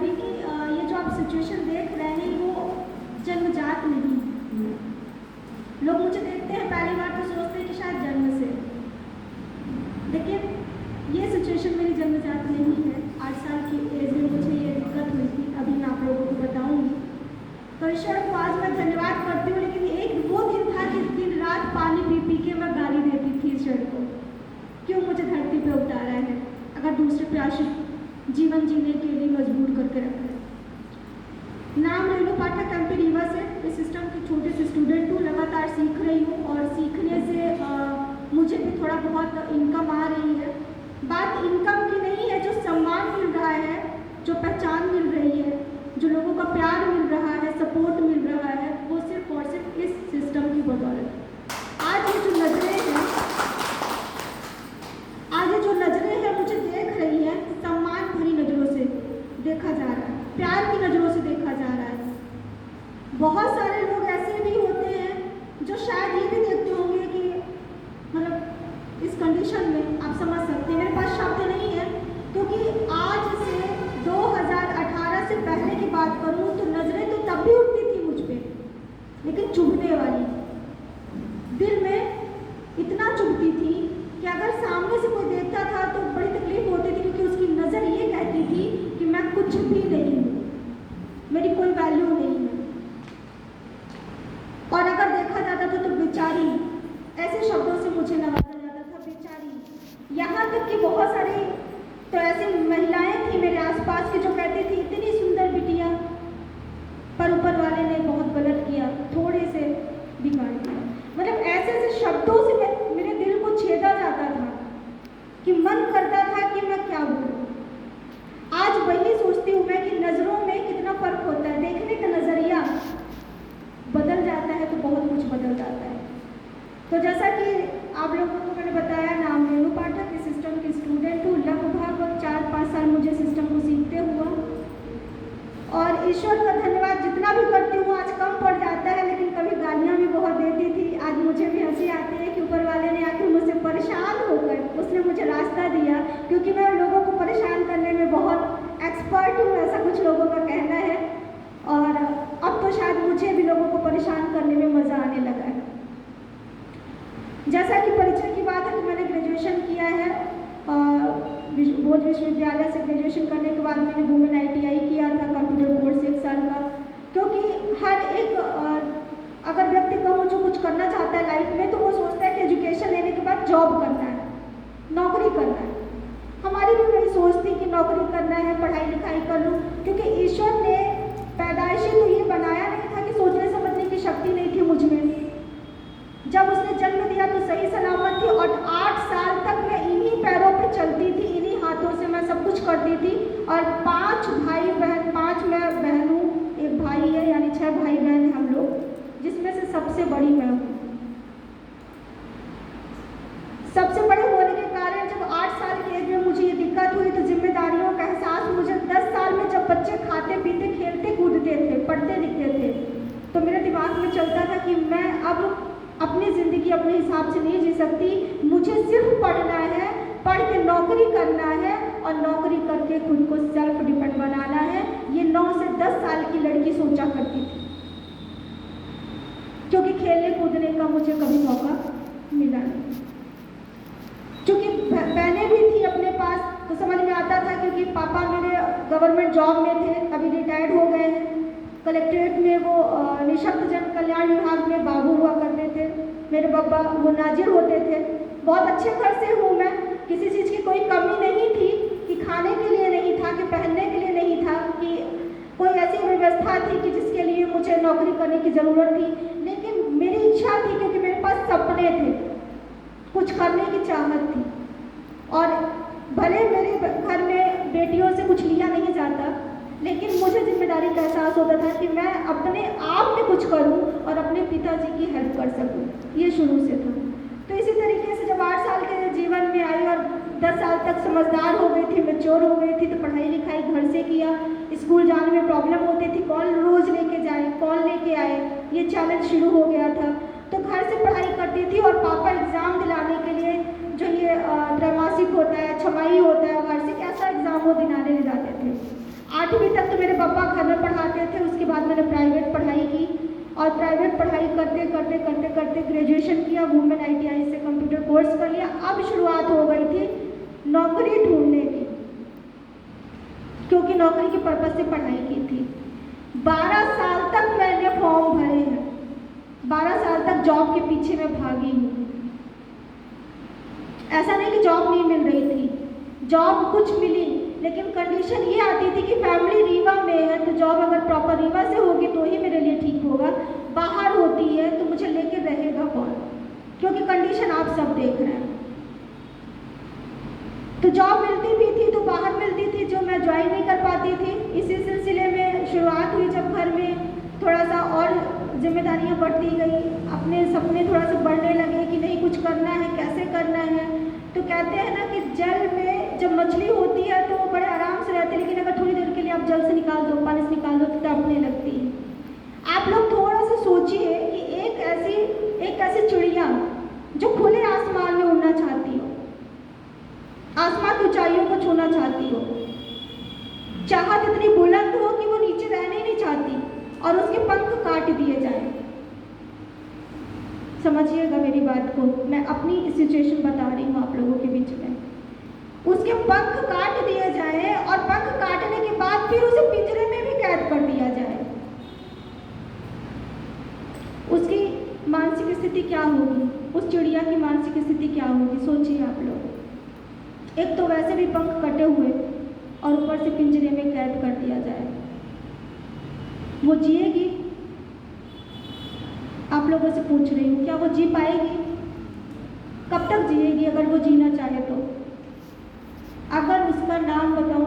थी कि ये जो आप सिचुएशन देख रहे हैं वो जन्मजात नहीं है। लोग मुझे देखते हैं पहली बार तो सोचते हैं कि शायद जन्म से, लेकिन ये सिचुएशन मेरी जन्मजात नहीं है। 8 साल की एज में मुझे ये दिक्कत हुई थी, अभी मैं आप लोगों को बताऊंगी। तो ईश्वर को आज मैं धन्यवाद करती हूँ, लेकिन एक वो दिन था जिस दिन रात पानी पी पी के मैं गाली देती थी ईश्वर को, क्यों मुझे धरती पे उतारा है अगर दूसरे पे आश्रित जीवन जीने के लिए मजबूर करके रखा है। नाम रेणु पाठक एमपी रीवा से इस सिस्टम की छोटे से स्टूडेंट हूँ, लगातार सीख रही हूँ और सीखने से मुझे भी थोड़ा बहुत इनकम आ रही है। बात इनकम की नहीं है, जो सम्मान मिल रहा है, जो पहचान मिल रही है, जो लोगों का प्यार मिल रहा है, सपोर्ट मिल रहा है, वो सिर्फ और सिर्फ इस सिस्टम की बदौलत है। आज ये जो नजरें हैं मुझे देख रही हैं, सम्मान भरी नज़रों से देखा जा रहा है, प्यार की नज़रों से देखा जा रहा है। बहुत सारे लोग ऐसे भी होते हैं जो शायद ये भी देखते होंगे कि मतलब इस कंडीशन में आप समझ सकते हैं, मेरे पास शब्द नहीं है, क्योंकि आज से 2018 से पहले की बात करूं तो नज़रें तो तब भी उठती थी मुझ पे, लेकिन चुभने वाली, दिल में इतना चुभती थी कि अगर सामने से कोई देखता था तो बड़ी तकलीफ होती थी, क्योंकि उसकी नज़र ये कहती थी कि मैं कुछ भी नहीं हूँ, मेरी कोई वैल्यू नहीं है। और अगर देखा जाता था तो बेचारी, ऐसे शब्दों से मुझे नवाजा जाता था, बेचारी। यहाँ तक कि बहुत सारी तो ऐसी महिलाएं थी मेरे आसपास की जो कहती थी इतनी सुंदर बिटिया, पर ऊपर वाले ने बहुत गलत किया, थोड़े से बिगाड़ दिया। मतलब ऐसे ऐसे शब्दों से मेरे दिल को छेदा जाता था कि मन करता था कि मैं क्या बोलूं। आज वही सोचती हूँ मैं कि नज़रों में कितना फर्क होता है, देखने का नज़रिया बदल जाता है तो बहुत कुछ बदल जाता है। तो जैसा कि आप लोगों को मैंने बताया, नाम रेणु पाठक, इस सिस्टम की स्टूडेंट हूँ। लगभग 4-5 साल मुझे सिस्टम को सीखते हुआ, और ईश्वर का धन्यवाद जितना भी करती हूँ आज कम पड़ जाता है, लेकिन कभी गालियाँ भी बहुत देती थी। आज मुझे भी हंसी आती है कि ऊपर वाले ने आकर मुझसे परेशान होकर उसने मुझे रास्ता दिया, क्योंकि मैं लोगों को परेशान करने में बहुत एक्सपर्ट हूँ, ऐसा कुछ लोगों का कहना है। और अब तो शायद मुझे भी लोगों को परेशान करने में मज़ा आने लगा है। जैसा कि परिचय की बात है तो मैंने ग्रेजुएशन किया है, बोध विश्वविद्यालय से ग्रेजुएशन करने के बाद मैंने वुमेन ITI किया था, कंप्यूटर कोर्स 1 साल का। क्योंकि हर एक अगर व्यक्ति कहूँ जो कुछ करना चाहता है लाइफ में, तो वो सोचता है कि एजुकेशन लेने के बाद जॉब करना है, नौकरी करना है। हमारी भी वही सोच थी कि नौकरी करना है, पढ़ाई लिखाई कर लूँ, क्योंकि ईश्वर ने पैदाइशी तो ये बनाया नहीं था कि सोचने समझने की शक्ति नहीं थी मुझ में। जब उसने जन्म दिया तो सही सलामत थी, और 8 साल तक मैं इन्हीं पैरों पे चलती थी, इन्हीं हाथों से मैं सब कुछ करती थी। और 5 भाई बहन, 5 मैं बहन हूँ, 1 भाई है, यानी 6 भाई बहन हैं हम लोग, जिसमें से सबसे बड़ी मैं हूँ। सबसे बड़े होने के कारण जब 8 साल की एज में मुझे ये दिक्कत हुई तो जिम्मेदारियों का एहसास मुझे 10 साल में, जब बच्चे खाते पीते खेलते कूदते थे, पढ़ते लिखते थे, तो मेरे दिमाग में चलता था कि मैं अब अपनी ज़िंदगी अपने हिसाब से नहीं जी सकती, मुझे सिर्फ पढ़ना है, पढ़ के नौकरी करना है और नौकरी करके खुद को सेल्फ डिपेंड बनाना है। ये 9 से 10 साल की लड़की सोचा करती थी, क्योंकि खेलने कूदने का मुझे कभी मौका मिला नहीं। क्योंकि बहनें भी थी अपने पास तो समझ में आता था, क्योंकि पापा मेरे गवर्नमेंट जॉब में थे, अभी रिटायर्ड हो गए हैं। कलेक्ट्रेट में वो निःशक्त जन कल्याण विभाग में बाबू हुआ करते थे, मेरे पापा वो नाजिर होते थे। बहुत अच्छे घर से हूँ मैं, किसी चीज़ की कोई कमी नहीं थी, कि खाने के लिए नहीं था, कि पहनने के लिए नहीं था, कि कोई ऐसी व्यवस्था थी कि जिसके लिए मुझे नौकरी करने की ज़रूरत थी। लेकिन मेरी इच्छा थी, क्योंकि मेरे पास सपने थे, कुछ करने की चाहत थी। और भले मेरे घर में बेटियों से कुछ लिया नहीं जाता, लेकिन मुझे जिम्मेदारी का एहसास होता था कि मैं अपने आप में कुछ करूं और अपने पिताजी की हेल्प कर सकूं। ये शुरू से था। तो इसी तरीके से जब 8 साल के जीवन में आई और 10 साल तक समझदार हो गई थी, मैच्योर हो गई थी, तो पढ़ाई लिखाई घर से किया। स्कूल जाने में प्रॉब्लम होती थी, कौन रोज़ लेके जाए, कौन लेके आए, ये चैलेंज शुरू हो गया था। तो घर से पढ़ाई करती थी और पापा एग्ज़ाम दिलाने के लिए, जो ये त्रैमासिक होता है, छमाही होता है, वार्षिक, ऐसा एग्ज़ाम वो दिलाने ले जाते थे। 8वीं तक तो मेरे पापा घर में पढ़ाते थे, उसके बाद मैंने प्राइवेट पढ़ाई की और प्राइवेट पढ़ाई करते करते करते करते ग्रेजुएशन किया, वुमेन ITI से कंप्यूटर कोर्स कर लिया। अब शुरुआत हो गई थी नौकरी ढूंढने की, क्योंकि नौकरी के पर्पज से पढ़ाई की थी। 12 साल तक मैंने फॉर्म भरे हैं, 12 साल तक जॉब के पीछे मैं भागी हूँ। ऐसा नहीं कि जॉब नहीं मिल रही थी, जॉब कुछ मिली, लेकिन कंडीशन ये आती थी कि फैमिली रीवा में है तो जॉब अगर प्रॉपर रीवा से होगी तो ही मेरे लिए ठीक होगा, बाहर होती है तो मुझे लेके रहेगा कौन, क्योंकि कंडीशन आप सब देख रहे हैं। तो जॉब मिलती भी थी तो बाहर मिलती थी जो मैं ज्वाइन नहीं कर पाती थी। इसी सिलसिले में शुरुआत हुई जब घर में थोड़ा सा और जिम्मेदारियां बढ़ती गई, अपने सपने थोड़ा सा बढ़ने लगे कि नहीं कुछ करना है, कैसे करना है। तो कहते हैं ना कि जल में जब मछली होती है तो वो बड़े आराम से रहती है, लेकिन अगर थोड़ी देर के लिए आप जल से निकाल दो, पानी से निकाल दो तो तड़पने लगती है। आप लोग थोड़ा सा सोचिए कि एक ऐसी चिड़िया जो खुले आसमान में उड़ना चाहती हो, आसमान की ऊंचाइयों को छूना चाहती हो, चाहत इतनी बुलंद हो कि वो नीचे रहना ही नहीं चाहती और उसके पंख काट दिए जाए। समझिएगा मेरी बात को, मैं अपनी सिचुएशन बता रही हूँ आप लोगों के बीच में। उसके पंख काट दिए जाए और पंख काटने के बाद फिर उसे पिंजरे में भी कैद कर दिया जाए, उसकी मानसिक स्थिति क्या होगी, उस चिड़िया की मानसिक स्थिति क्या होगी, सोचिए आप लोग। एक तो वैसे भी पंख कटे हुए और ऊपर से पिंजरे में कैद कर दिया जाए, वो जिएगी? आप लोगों से पूछ रही हूँ, क्या वो जी पाएगी? कब तक जिएगी अगर वो जीना चाहे तो? अगर उसका नाम बताऊँ